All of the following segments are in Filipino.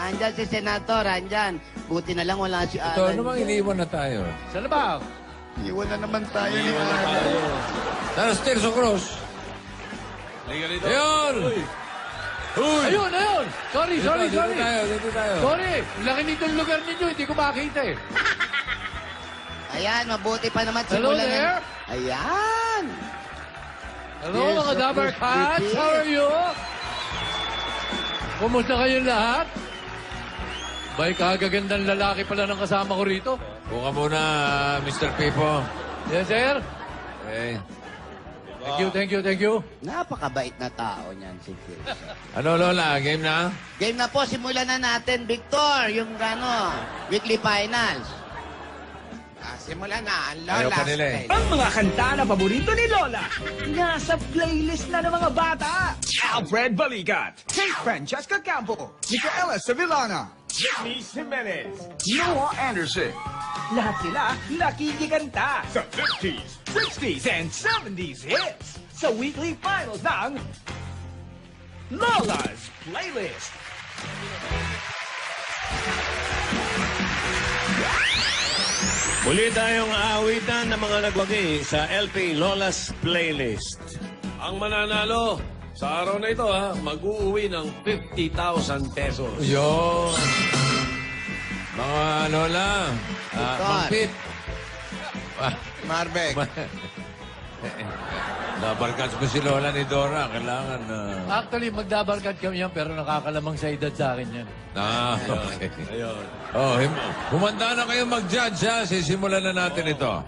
Andyan si Senator, andyan. Buti na lang wala si Ito, Alan. namang iniwan na tayo. Saan ba? Iwan na naman tayo ni Iwan na Alan. tayo. Taras Tirso Cruz. Liga dito. Ayun! Uy! Ayun, ayun! Sorry, sorry, Dito sorry. tayo, dito tayo. Sorry, laki nitong lugar ninyo, hindi ko makita eh. Ayan, mabuti pa naman Hello simulan na- there. Ayan. Hello Yes, mga of Dabber course, Cats, pretty. how are you? Kumusta kayong lahat? Bay, kagagandang lalaki pala ng kasama ko rito. Buka muna, Mr. Pipo. Yes, sir. Okay. Thank you, thank you, thank you. Napakabait na tao niyan si Phil. Ano, Lola? Game na? Game na po, simulan na natin, Victor, yung weekly finals. Simulan na ang Ayaw Lola pa nila eh. Style. Ang mga kanta na paborito ni Lola, nasa playlist na ng mga bata. Alfred Balikat, Francesca Campo, Micaela Sevillana, Jimmy Jimenez, Noah Anderson. Lahat sila nakikikanta sa 50s, 60s, and 70s hits sa weekly finals ng Lola's Playlist. Muli tayong aawitan ng mga nagwagi sa LP Lola's Playlist. Ang mananalo sa araw na ito, mag-uuwi ng 50,000 pesos. Yun. Mga Lola. Victor. Mangpit. Marbek. Nabarkas ko si Lola ni Dora. Kailangan na... Actually, magdabarkad kami yan, pero nakakalamang sa edad sa akin yan. Okay. Ayun. Oh, humanda na kayo mag-judge, ha? Sisimulan na natin ito.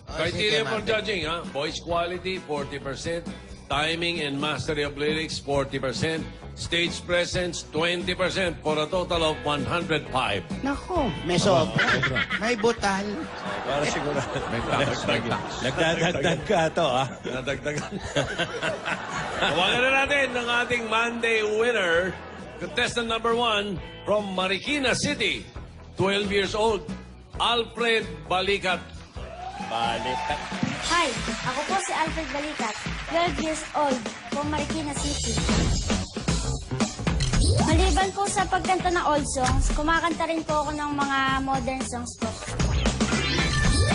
Criteria sige, for Marbek. judging, voice quality, 40%. Timing and mastery of lyrics, 40%. Stage presence, 20%, for a total of 105. Nako, may sobra. May butal. Para siguro. May tax, may tax. Nagdadagdag ka to, ha? Nadagdagan. Tawagan na natin ang ating Monday winner. Contestant number 1 from Marikina City. 12 years old. Alfred Balikat. Balikat. Hi, ako po si Alfred Balikat, 12 years old, from Marikina City. Maliban po sa pagkanta ng old songs, kumakanta rin po ako ng mga modern songs po.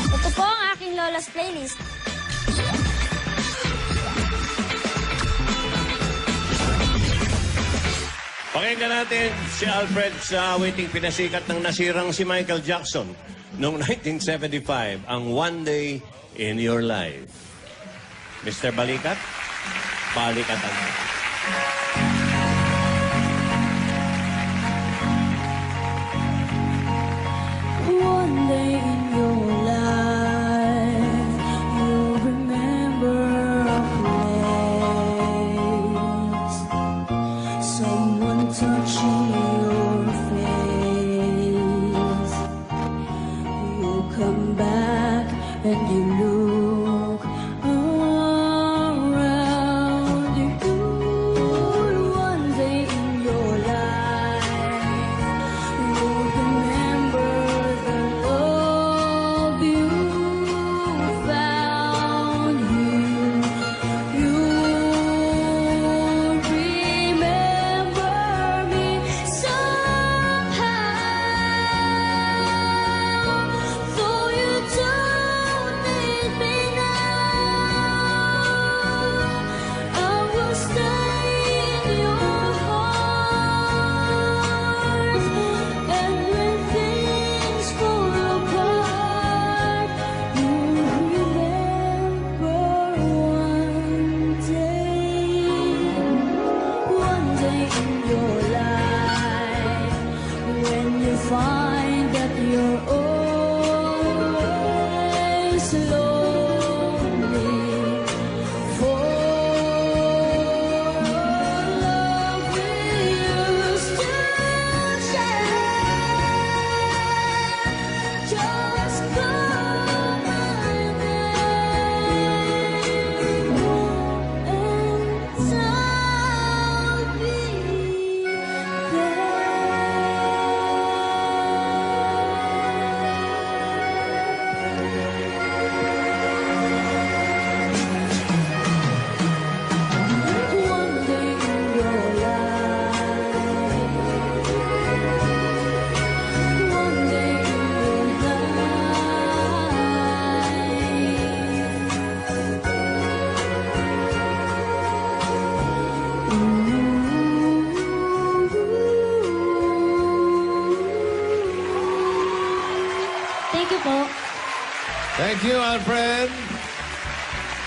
Ito po ang aking Lola's Playlist. Pakinggan natin si Alfred sa awiting pinasikat ng nasirang si Michael Jackson noong 1975, ang One Day in Your Life. Mr. Balikat, balikatan. One day in your life, you'll remember a place, someone touching your face. You come back and you look around you. One day in your life, you'll remember the love you found here. You'll remember me somehow, though you don't need me now. I will stay in your heart, and when things fall apart, you'll remember one day in your life, when you find that you're always lonely for love we used to share. Just call my name, and I'll be there. Thank you, Alfred.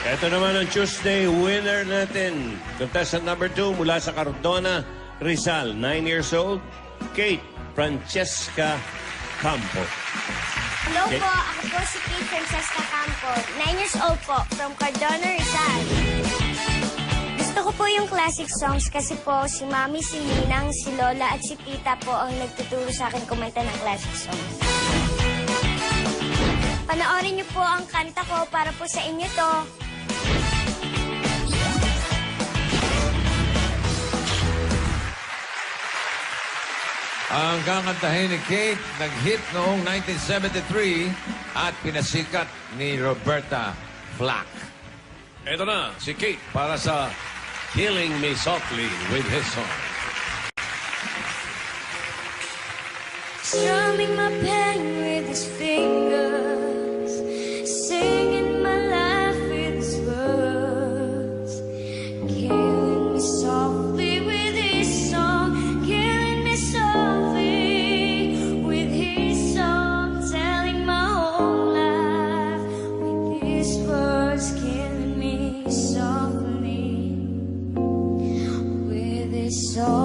Ito naman ang Tuesday winner natin. Contestant number 2 mula sa Cardona, Rizal, 9 years old, Kate Francesca Campo. Hello Okay. po, ako po si Kate Francesca Campo, 9 years old po, from Cardona, Rizal. Gusto ko po yung classic songs kasi po si Mami, si Ninang, si Lola at si Tita po ang nagtuturo sa akin kumanta ng classic songs. Panoorin niyo po ang kanta ko para po sa inyo to. Ang kakantahin ni Kate, nag-hit noong 1973 at pinasikat ni Roberta Flack. Ito na, si Kate para sa Killing Me Softly with his song. Strumming my pen with his fingers, singing my life with his words, killing me softly with his song, killing me softly with his song, telling my whole life with his words, killing me softly with his song.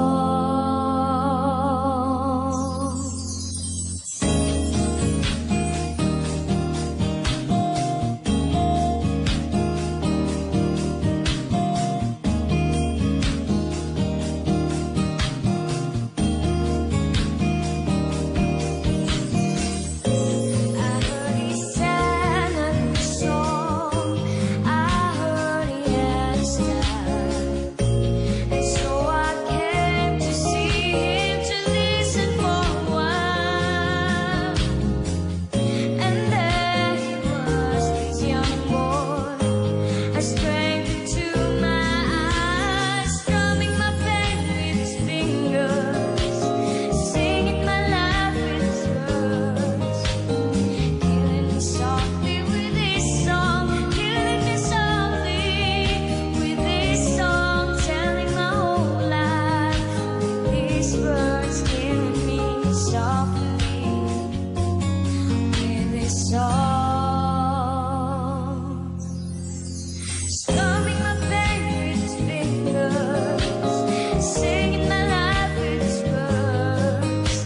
Strumming my pain with his fingers, singing my life with his words,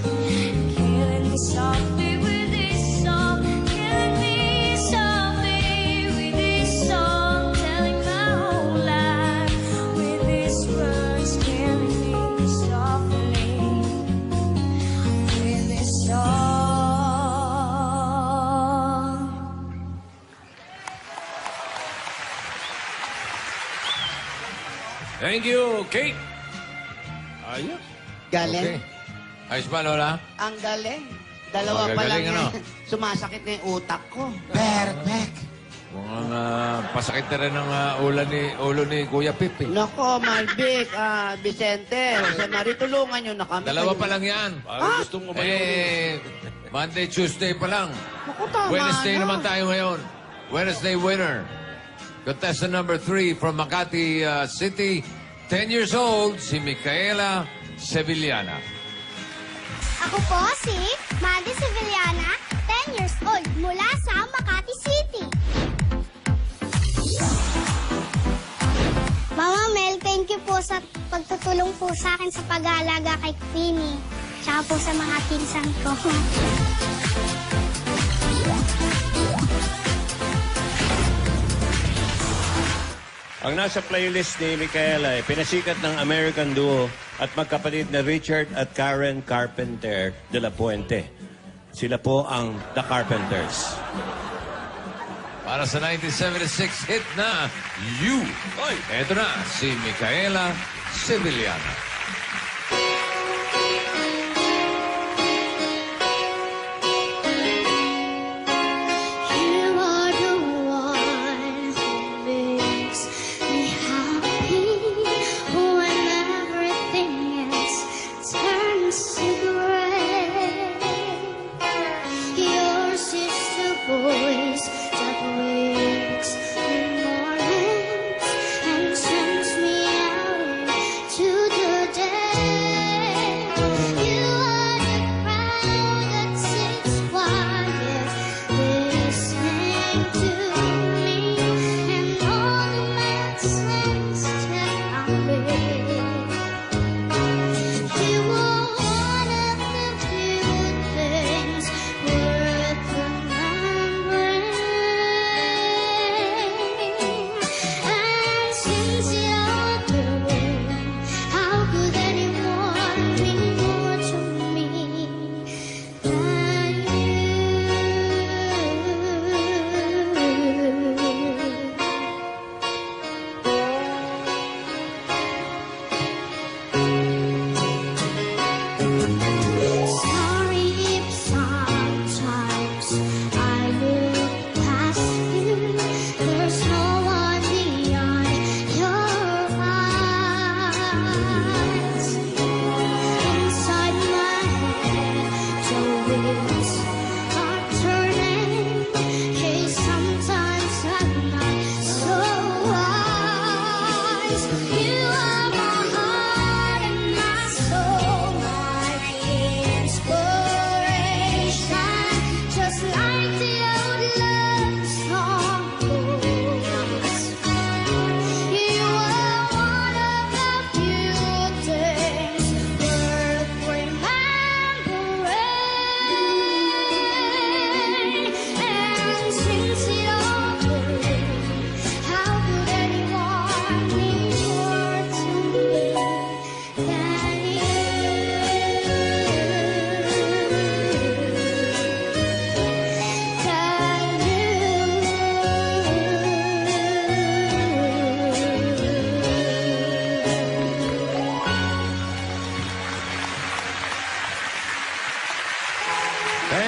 killing me softly with his song, killing me softly with his song, telling my whole life with his words, killing me softly with his song. Thank you, Kate. Ayos. Galing. Okay. Ayos ba, Lola? Ang galing. Dalawa Oh, pa lang gagaling, ano? sumasakit na yung utak ko. Perfect. Mukhang pasakit na rin ang ulo ni Kuya Pip. Nako, Malvic, Vicente, Jose Marie, tulungan nyo na kami. Dalawa pa lang yan. Parang gusto mo ba Monday, Tuesday pa lang. Naku, tama Wednesday na. naman tayo ngayon. Wednesday winner. Contestant number 3 from Makati City, 10 years old, si Micaela Sevillana. Ako po si Mandy Sevillana, 10 years old, mula sa Makati City. Mama Mel, thank you po sa pagtutulong po sa akin sa pag-aalaga kay Queenie. Tsaka po sa mga pinsan ko. Ang nasa playlist ni Micaela ay pinasikat ng American duo at magkapatid na Richard at Karen Carpenter de la Puente. Sila po ang The Carpenters. Para sa 1976 hit na You. Oy! Eto na, si Micaela Sevillana. You are the one who makes me happy when everything else turns to gray. Yours is the voice that wakes me mornings and sends me out to the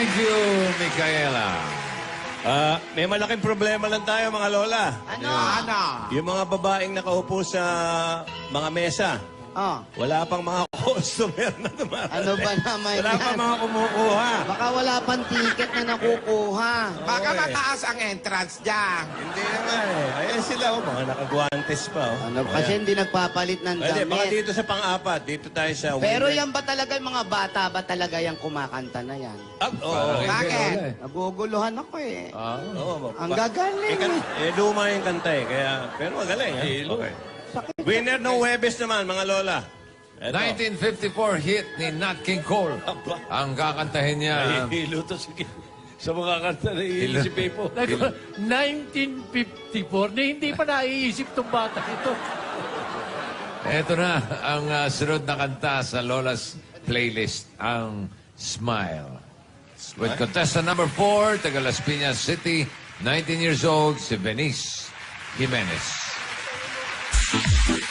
Thank you, Micaela. May malaking problema lang tayo, mga lola. Ano? Yung mga babaeng nakaupo sa mga mesa, Oh, wala pang mga customer na dumarating. ano ba naman Wala yan? pang mga kumukuha. Baka wala pang ticket na nakukuha. Baka Okay. mataas ang entrance dyan. Hindi naman eh. Ayan sila, mga nakaguantes pa. Oh. Ano, kasi hindi nagpapalit ng Pwede, baka damit. dito sa pang-apat. Dito tayo sa Pero winner. yan ba talaga yung mga bata ba talaga yung kumakanta na yan? Oo. Bakit? Naguguluhan ako eh. Oo, Ang gagaling luma yung kanta eh. Kaya, pero magaling. Ha? Okay. Winner ng Webes naman, mga lola. Eto. 1954 hit ni Nat King Cole. Ang kakantahin niya. Hilo to sa mga kanta na hilo si Pepo. 1954 na hindi pa naiisip tong bata ito. Ito na ang sunod na kanta sa Lola's playlist, ang Smile. With contestant number 4, taga Las Piñas City, 19 years old, si Venice Jimenez.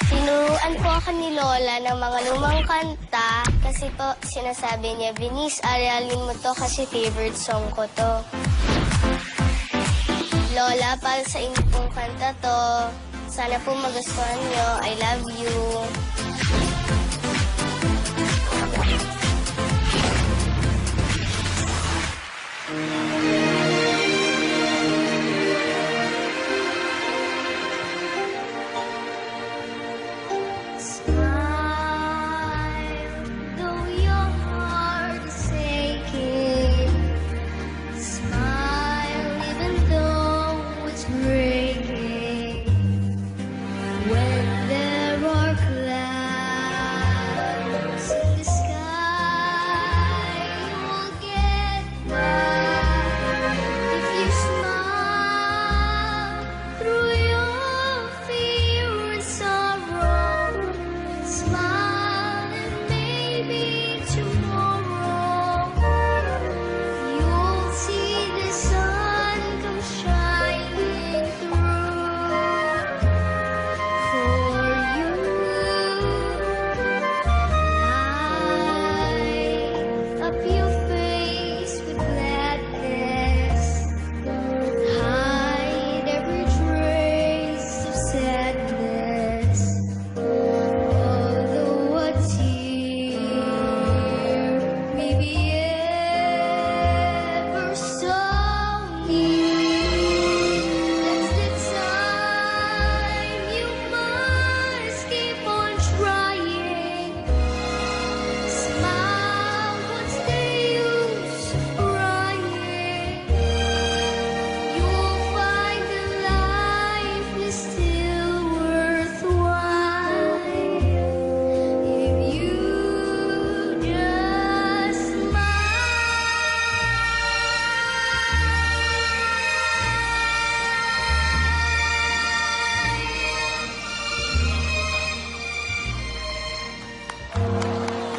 Tinuruan po ako ni Lola ng mga lumang kanta kasi po sinasabi niya, Venice, aralin mo to kasi favorite song ko to. Lola, para sa inyo pong kanta to, sana po magustuhan nyo. I love you. Smile, though your heart is aching. Smile, even though it's breaking. When there are clouds in the sky, you'll get by. If you smile through your fear and sorrow, smile and maybe tomorrow you'll see the sun come shining through for you. Light up your face with gladness. Hide every trace of sadness. Although a tear may be ever so near, that's the time you must keep on trying. Smile, what's the use of crying? You'll find that life is still worthwhile if you just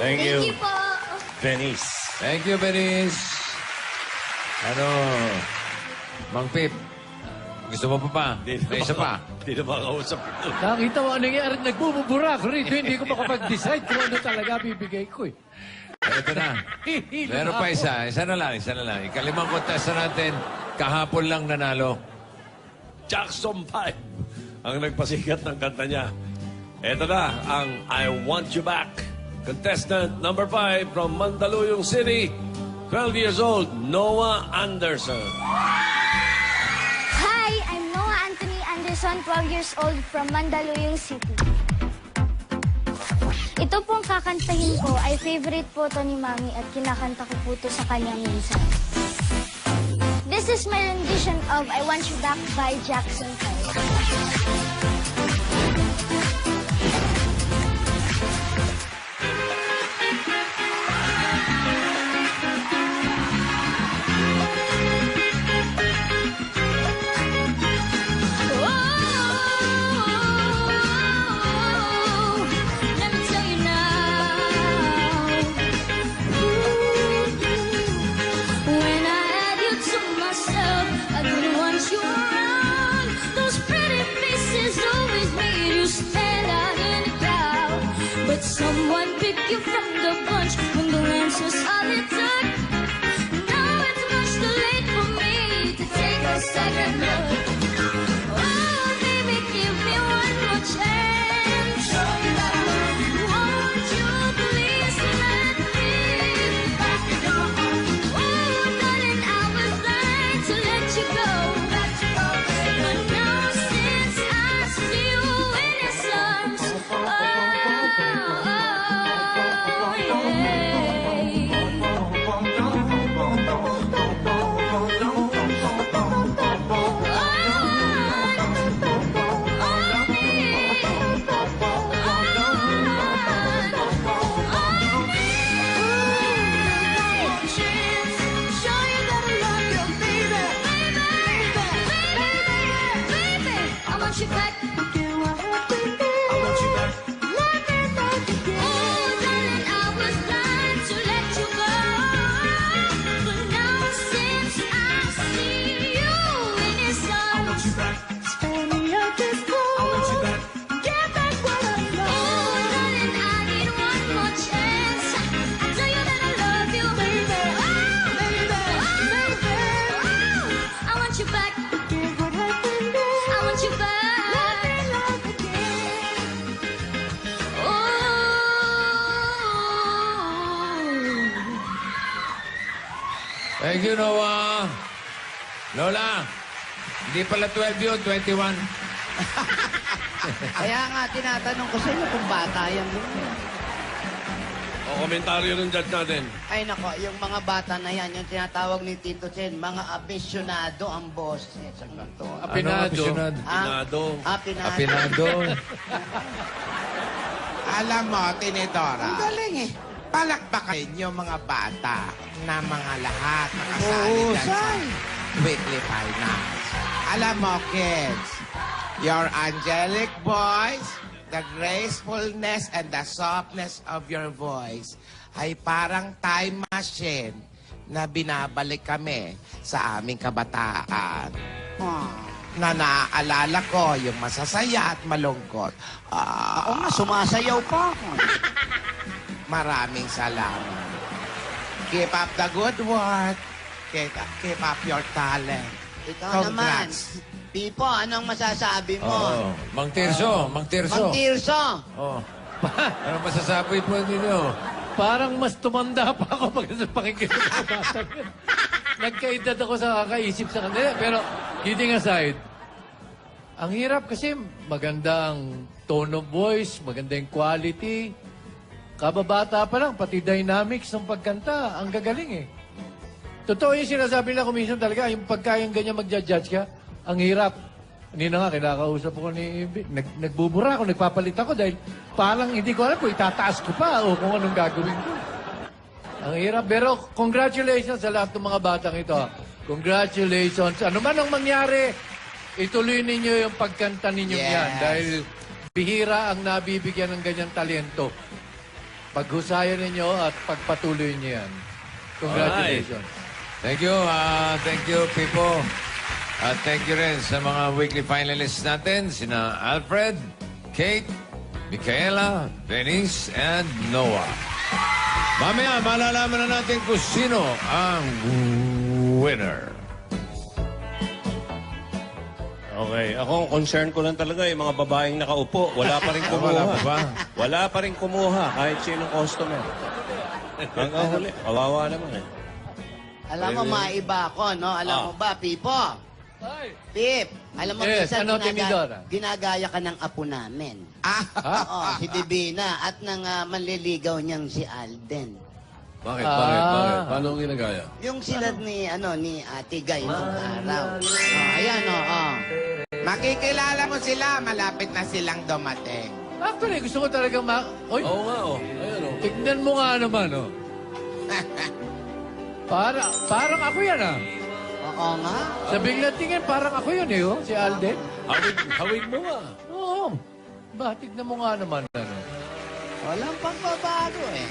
Thank you, Thank you po. Venice. Thank you, Venice. Ano, Mang Pip, gusto mo pa ba? May isa pa. Hindi na makakausap ito. Nakita mo ano nangyari, nagbubura ako rito. Hindi ko makapag-decide kung ano talaga bibigay ko eh. Ito na. Meron pa isa. Isa na lang. Ikalimang contestant natin, kahapon lang nanalo. Jackson 5 ang nagpasikat ng kanta niya. Ito na ang I Want You Back. Contestant number 5 from Mandaluyong City, 12 years old, Noah Anderson. Hi, I'm Noah Anthony Anderson, 12 years old from Mandaluyong City. Ito pong kakantahin ko ay favorite po to ni Mami at kinakanta ko po to sa kanya minsan. This is my rendition of I Want You Back by Jackson 5. Let me tell you now. When I had you to myself, I didn't want you around. Those pretty faces always made you stand out in the crowd. But someone picked you from the bunch when the answers all it took. Now a second look. Oh, baby, give me one more chance. Won't you please let me back in your arms? Oh, darling, I was blind to let you go. But now since I see you in his arms, you back. I want you back. Let me love again. Oh, darling, I was blind to let you go. But now since I see you in his arms, spare me of this love. I want you back. Get back what I lost. Oh, darling, I need one more chance. I tell you that I love you, baby. Oh, baby, baby. Oh, I want you back. Get what happened. I want you back. Thank you, Noah. Lola, hindi pala 12 yun, 21. Kaya nga, tinatanong ko sa inyo kung bata yan. O, komentaryo ng judge natin. Ay nako, yung mga bata na yan, yung tinatawag ni Tito Sen, mga abisyonado ang boss. Ito. Apinado. aficionado? Pinado. Apinado. Apinado. Alam mo, Tinidora, Ang galing eh. palakpakan yung mga bata na mga lahat nakasali Oo, dyan sa Sai. weekly finals. Alam mo, kids, your angelic voice, the gracefulness and the softness of your voice ay parang time machine na binabalik kami sa aming kabataan. Na naaalala ko yung masasaya at malungkot. Ako nga, sumasayaw pa ako. Maraming salamat. Keep up the good work. Keep up your talent. Ikaw naman. Congrats. Pipo, anong masasabi mo? Oo. Mang Tirso, Mang Tirso. Mang Tirso. Oh. Ano masasabi po ninyo? Parang mas tumanda pa ako pag sa pakikinig ko bata. Nagkaedad ako sa kakaisip sa kanila. Pero, kidding aside, ang hirap kasi magandang tone of voice, magandang quality. Kababata pa lang, pati dynamics ng pagkanta, ang gagaling eh. Totoo yung sinasabi nila kumisyon talaga, yung pagkayang ganyan magja-judge ka, ang hirap. Hindi na nga, kinakausap ko ni nagbubura ako, nagpapalit ako dahil parang hindi ko alam kung itataas ko pa o kung anong gagawin ko. Ang hirap. Pero congratulations sa lahat ng mga batang ito. Congratulations. Ano man ang mangyari, ituloy ninyo yung pagkanta ninyo Yes. yan. Dahil bihira ang nabibigyan ng ganyang talento. Paghusayan ninyo at pagpatuloy niyo yan. Congratulations. Thank you, Pipo. At thank you rin sa mga weekly finalists natin, sina Alfred, Kate, Micaela, Venice, and Noah. Mamaya, malalaman na natin kung sino ang winner. Okay, ako, concern ko lang talaga yung mga babaeng nakaupo. Wala pa rin kumuha. Wala pa ba? Wala pa rin kumuha kahit sinong customer. Hanggang huli, kawawa naman eh. Alam mo, maiba ako, no? Alam mo ba, Pipo? Pip, alam mo, Yes, minsan ano, Timidora? ginagaya ka ng apo namin. Ah, Oo, si Divina at ng manliligaw niyang si Alden. Bakit? Ah. Bakit? Paano ang ginagaya? Yung sila ni Ate Gay nung araw. Ayan, makikilala mo sila, malapit na silang dumating. Actually, gusto ko talaga Oy, Oo nga, oh. Ayan, oh. tignan mo nga naman, oh. Parang ako yan, ah. Oo nga. Sa biglang tingin, parang ako yun, eh, oh. Si Alden. Hawig mo nga. Oo. Ba, tignan mo nga naman, ano. Walang pagbabago eh.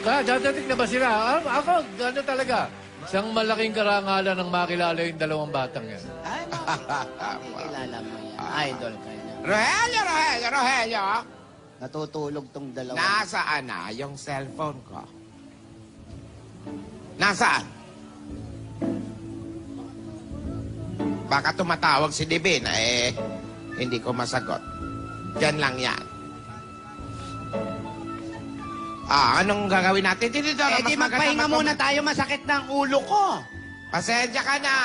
Dadating na ba sila? Ako, ano talaga? Isang malaking karangalan ng makilala yung dalawang batang yan. Ay, makikilala mo yan. Idol ka na. Rogelio! Natutulog tong dalawa. Nasaan na yung cellphone ko? Nasaan? Baka tumatawag si Divina, hindi ko masagot. Diyan lang yan. Anong gagawin natin? Tinidora, Di magpahinga muna tayo, masakit ng ulo ko. Pasensya ka na.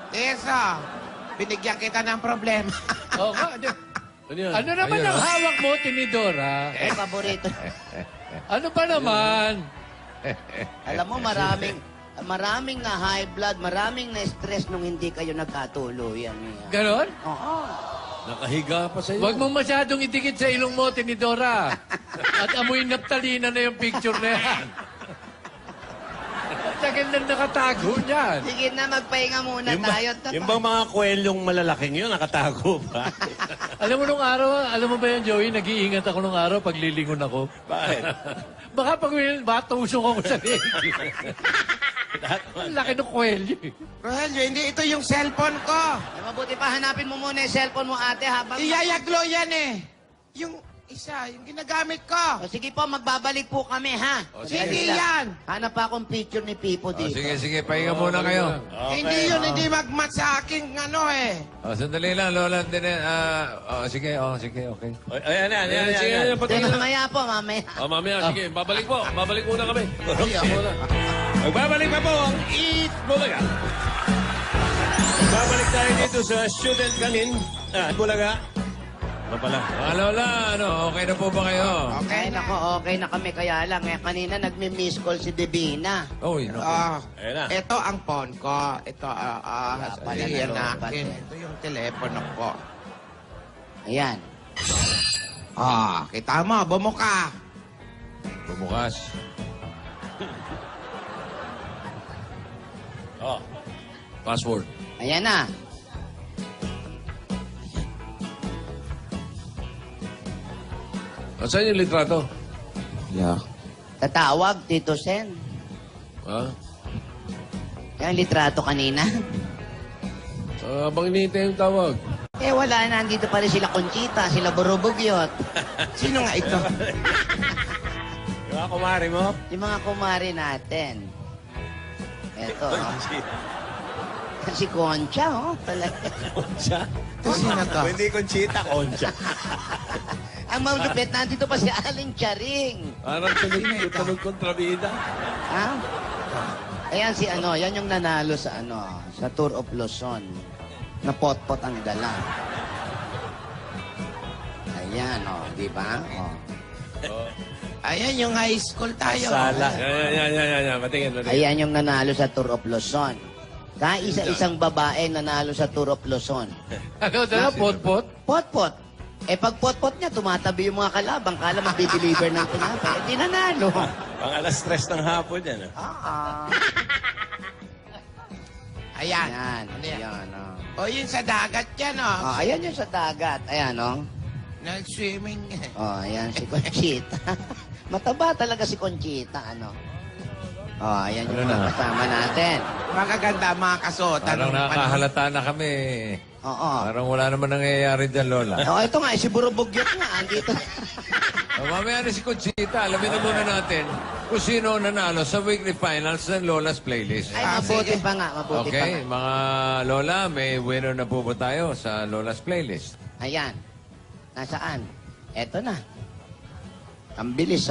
Teso, binigyan kita ng problema. Oo nga. Ano yan? Ano naman Ayun, ang oh. hawak mo, Tinidora? Eh, paborito. Ano ba naman? Alam mo, maraming na high blood, maraming na stress nung hindi kayo nagkatuluyan. Ganon? Oo. Nakahiga pa sa iyo. Huwag mo masyadong idikit sa ilong mo, Tinidora. At amoy naptalina na yung picture na yan. Tagal na nakatago niyan. Sige na, magpahinga muna tayo. Yung bang mga kwelyong malalaking yun, nakatago pa? Alam mo nung araw, alam mo ba yan, Joey, nag-iingat ako nung araw pag lilingon ako. Bakit? Baka pag batusok ako sa leg. Ang laki ng kwelyo. Rogelio, hindi ito yung cellphone ko. Eh, mabuti pa, hanapin mo muna yung cellphone mo, ate, habang... Iyayaglo yan Yung isa, yung ginagamit ko. O, sige po, magbabalik po kami, ha? O, sige. Hindi yan. Hanap pa akong picture ni Pipo O, dito. sige, pahinga muna kayo. Hindi yun, hindi magmat sa aking O, sandali lang, Lola. Sige, okay. Ayan, ayan. Sige, Sige, mamaya po, mamaya. mamaya, sige. Babalik po. Babalik muna kami. Muna. Magbabalik pa po ang Eat Bulaga. Babalik tayo dito sa Student Kanin. Bulaga. Ano pala? Mga Lola, okay na po ba kayo? Okay, nako, okay na kami. Kaya lang, kanina nagmi-miss call si Divina. Uy, naku. Ayan na. Ito ang phone ko. Ito, pala yan nalobat akin. eh. Ito yung telepono ko. Ayan. Kita mo, bumuka. Bumukas. Password. Ayan na. Saan yung litrato? Yeah. Tatawag, Tito Sen. Ha? Yan, litrato kanina. Abang hinihintay yung tawag. Eh, wala na. Nandito pa rin sila Conchita, sila Burubugyot. Sino nga ito? Yung mga kumari mo? Yung mga kumari natin. Eto, si Concha, talaga. Concha? Sino to? Hindi Conchita, Concha. Ang malupit, nandito pa si Aling Charing. Parang tunog kontrabida. Ha? Ayan si yan yung nanalo sa sa Tour of Luzon. Na pot-pot ang dala. Ayan, di ba? Ayan yung high school tayo. Sala. Yan. Patingin. Ayan yung nanalo sa Tour of Luzon. Kaisa-isang babae nanalo sa Tour of Luzon. Ano, dala, pot-pot? Pot-pot. Eh, pag pot-pot niya, tumatabi yung mga kalabang. Kala magdi-deliver ng tinapay. Eh, di nanalo. Pang alas 3 ng hapon yan. Ayan. Ayan. Ano yan? Ayan, O, yun sa dagat yan, ayan yung sa dagat. Ayan, Nag-swimming. ayan si Conchita. Mataba talaga si Conchita, ayan yung mga kasama natin. Magaganda mga kasuotan. Parang nakakahalata na kami. Oo. Parang wala naman nangyayari dyan, Lola. Ito nga, si Burubugyot nga, andito. Mamaya na si Conchita. Alamin na muna natin kung sino nanalo sa weekly finals ng Lola's Playlist. Ay, mabuti pa nga, mabuti pa Okay, nga. mga Lola, may winner na po ba tayo sa Lola's Playlist? Ayan. Nasaan? Eto na. Ang bilis,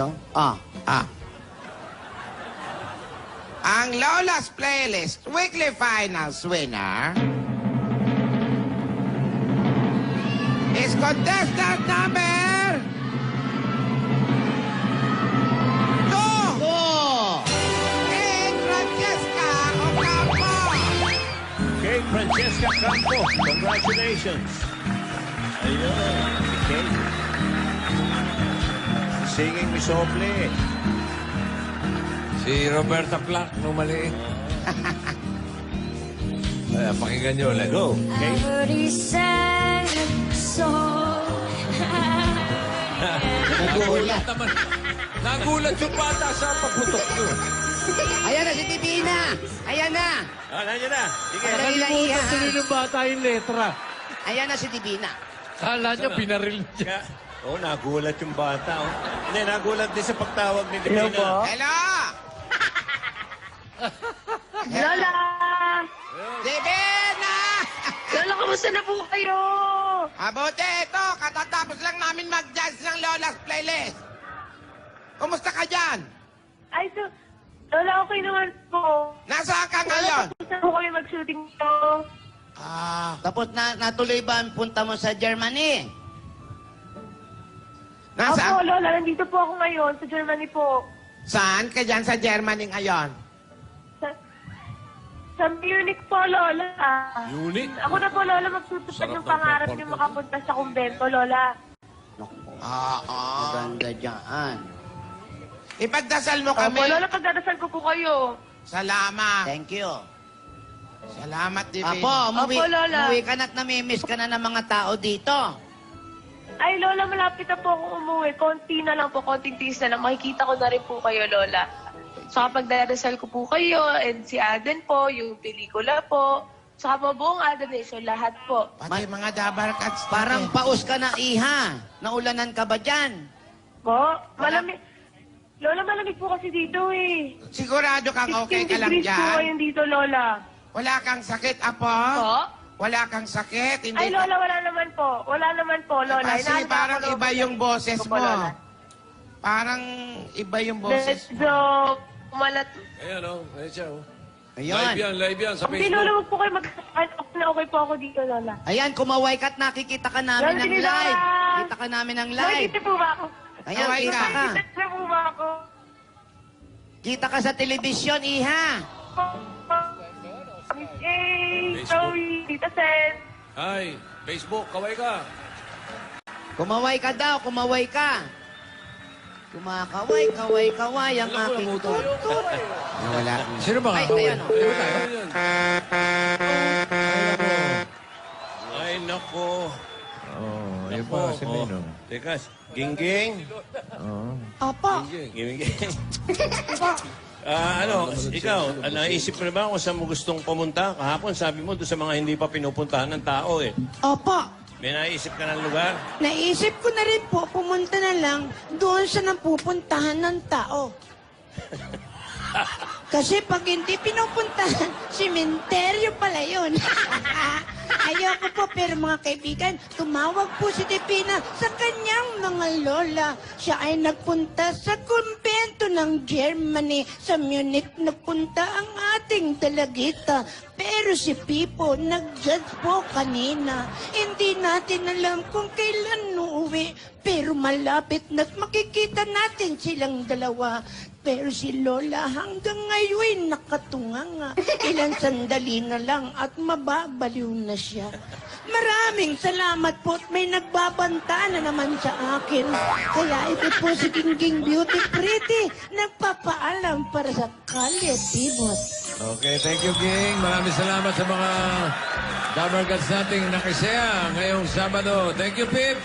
Ang Lola's Playlist Weekly Finals winner is contestant number 2, Kate Francesca Ocampo. Kate Francesca Campo, congratulations. Ayun, Kate. Singing Miss Ople. Si Roberta Flack, nung maliit. Ayan, pakinggan nyo. Let's Go, I Kate. heard he sang a song. Nagulat naman. Nagulat yung bata sa paputok nyo. Ayan na si Divina. Ayan na. Nandiyan na. Sige. Ayan na Nakalimutan tuloy ng bata yung letra. Ayan na si Divina. Kala niya, binaril niya. Nagulat yung bata. Hindi, nagulat din sa pagtawag ni Divina. Hello! Lola! Divina! Lola, Lola, kamusta na po kayo? Mabuti, ito, katatapos lang namin mag-jazz ng Lola's Playlist. Kumusta ka dyan? Ay, Lola, okay naman po. Nasaan ka ngayon? Tapos na po kami mag-shooting po. Tapos natuloy ba ang punta mo sa Germany? Opo, Nasaan? Lola, nandito po ako ngayon sa Germany po. Saan ka dyan sa Germany ngayon? Sa Munich po, Lola. Munich? Ako na po, Lola, magtutupad Sarap ng ng pangarap popcorn niyo ko. makapunta sa kumbento, Lola. Oo. Maganda dyan. Ipagdasal mo Opo, kami. Lola, pagdadasal ko po kayo. Salamat. Thank you. Salamat, Divine. Apo, Opo, Lola. umuwi ka na't namimiss ka na ng mga tao dito. Ay, Lola, malapit na po akong umuwi. Konti na lang po, konting tiis na lang. Makikita ko na rin po kayo, Lola. Saka pagdadasal ko po kayo, and si Aden po, yung pelikula po. Saka po buong Aden Nation, lahat po. Pati mga dabar cats. Parang paus ka na, Iha. Naulanan ka ba dyan? Po, malamig. Lola, malamig po kasi dito eh. Sigurado kang 16 okay ka lang degrees po dyan? ngayon dito, Lola. Wala kang sakit, Apo? Po? Wala kang sakit? Hindi Ay, Lola, wala naman po. Wala naman po, Lola. Kasi Inahanda parang ako, iba Lola. yung boses Opo, mo. Lola. Parang iba yung boses mo. Medyo kumalat. Ayan, oh. Ayan siya, oh. Ayun. Live yan sa Hindi, Lola, Facebook. huwag po kayo okay po ako dito, Lola. Ayan, kumaway ka't nakikita ka namin Lola, ng sige, live. Lola. Kita ka namin ng live. Nakikita po ba ako? Ayan, Kaway kita ka. ka. Nakikita po ba ako? Kita ka sa telebisyon, Iha. Miss A, Facebook. Zoe, Tita Sen. Hi, Facebook, kaway ka. Kumaway ka daw, kumaway ka. Kumakaway, kaway, kaway ang Alam ko, aking namuto. tutut. Wala. Sino ba Ay, kakaway? ayan, oh. Ayun tayo. Ano yan? Ay, nako. Oh, yun Nako. pa si Oh. Mino. Teka, Gingging. Oh. Opo. Gingging. Ikaw, naisip mo na ba kung saan mo gustong pumunta? Kahapon sabi mo doon sa mga hindi pa pinupuntahan ng tao eh. Opo, May naisip ka ng lugar? naisip ko na rin po, pumunta na lang doon sa napupuntahan ng tao. Kasi pag hindi pinupuntahan, simenteryo pala yun. Ayoko po, pero mga kaibigan, tumawag po si Divina sa kanyang mga lola. Siya ay nagpunta sa kumbento ng Germany. Sa Munich nagpunta ang ating dalagita. Pero si Pipo, nag-judge po kanina. Hindi natin alam kung kailan uuwi. Pero malapit na't makikita natin silang dalawa. Pero si Lola hanggang ngayon nakatunganga. Ilang sandali na lang at mababaliw na siya. Maraming salamat po at may nagbabanta na naman sa akin. Kaya ito po si Gingging Beauty Pretty nagpapaalam para sa Kalye Pivot. Okay, thank you, King. Maraming salamat sa mga Dabarkats nating nakisaya ngayong Sabado. Thank you, Pip.